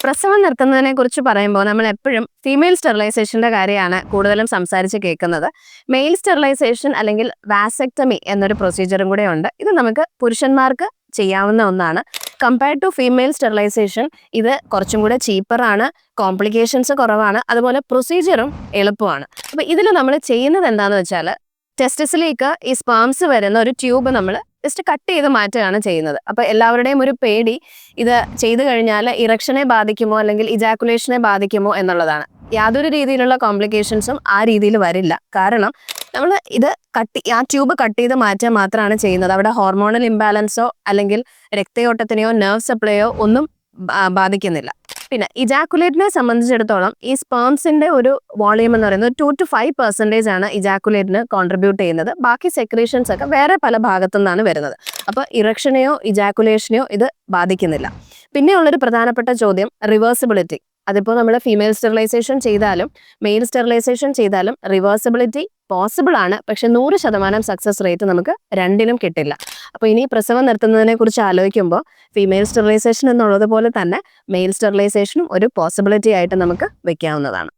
പ്രസവം നിർത്തുന്നതിനെ കുറിച്ച് പറയുമ്പോൾ നമ്മൾ എപ്പോഴും ഫീമെയിൽ സ്റ്റെറിലൈസേഷന്റെ കാര്യമാണ് കൂടുതലും സംസാരിച്ച് കേൾക്കുന്നത്. മെയിൽ സ്റ്റെറിലൈസേഷൻ അല്ലെങ്കിൽ വാസെക്ടമി എന്നൊരു പ്രൊസീജിയറും കൂടെ ഉണ്ട്. ഇത് നമുക്ക് പുരുഷന്മാർക്ക് ചെയ്യാവുന്ന ഒന്നാണ്. കമ്പയർഡ് ടു ഫീമെയിൽ സ്റ്റെറിലൈസേഷൻ ഇത് കുറച്ചും കൂടെ ചീപ്പറാണ്, കോംപ്ലിക്കേഷൻസ് കുറവാണ്, അതുപോലെ പ്രൊസീജിയറും എളുപ്പമാണ്. അപ്പോൾ ഇതിൽ നമ്മൾ ചെയ്യുന്നത് എന്താണെന്ന് വെച്ചാൽ ടെസ്റ്റിസിലേക്ക് ഈ സ്പേംസ് വരുന്ന ഒരു ട്യൂബ് നമ്മൾ ജസ്റ്റ് കട്ട് ചെയ്ത് മാറ്റുകയാണ് ചെയ്യുന്നത്. അപ്പോൾ എല്ലാവരുടെയും ഒരു പേടി ഇത് ചെയ്തു കഴിഞ്ഞാൽ ഇറക്ഷനെ ബാധിക്കുമോ അല്ലെങ്കിൽ ഇജാക്കുലേഷനെ ബാധിക്കുമോ എന്നുള്ളതാണ്. യാതൊരു രീതിയിലുള്ള കോംപ്ലിക്കേഷൻസും ആ രീതിയിൽ വരില്ല. കാരണം നമ്മൾ ഇത് ആ ട്യൂബ് കട്ട് ചെയ്ത് മാറ്റാൻ മാത്രമാണ് ചെയ്യുന്നത്. അവിടെ ഹോർമോണൽ ഇംബാലൻസോ അല്ലെങ്കിൽ രക്തയോട്ടത്തിനെയോ നെർവ് സപ്ലൈയോ ഒന്നും ബാധിക്കുന്നില്ല. പിന്നെ ഇജാക്കുലേറ്റിനെ സംബന്ധിച്ചിടത്തോളം ഈ സ്പേംസിന്റെ ഒരു വോളിയം എന്ന് പറയുന്നത് 2 to 5% ആണ് ഇജാക്കുലേറ്റിന് കോൺട്രിബ്യൂട്ട് ചെയ്യുന്നത്. ബാക്കി സെക്രീഷൻസ് ഒക്കെ വേറെ പല ഭാഗത്തു നിന്നാണ് വരുന്നത്. അപ്പോൾ ഇറക്ഷനെയോ ഇജാക്കുലേഷനെയോ ഇത് ബാധിക്കുന്നില്ല. പിന്നെയുള്ളൊരു പ്രധാനപ്പെട്ട ചോദ്യം റിവേഴ്സിബിലിറ്റി. അതിപ്പോൾ നമ്മൾ ഫീമെയിൽ സ്റ്റെറിലൈസേഷൻ ചെയ്താലും മെയിൽ സ്റ്റെറിലൈസേഷൻ ചെയ്താലും റിവേഴ്സിബിലിറ്റി പോസിബിൾ ആണ്. പക്ഷെ 100% സക്സസ് റേറ്റ് നമുക്ക് രണ്ടിനും കിട്ടില്ല. അപ്പോൾ ഇനി പ്രസവം നിർത്തുന്നതിനെ കുറിച്ച് ആലോചിക്കുമ്പോൾ ഫീമെയിൽ സ്റ്റെറിലൈസേഷൻ എന്നുള്ളത് പോലെ തന്നെ മെയിൽ സ്റ്റെറിലൈസേഷനും ഒരു പോസിബിലിറ്റി ആയിട്ട് നമുക്ക് വെക്കാവുന്നതാണ്.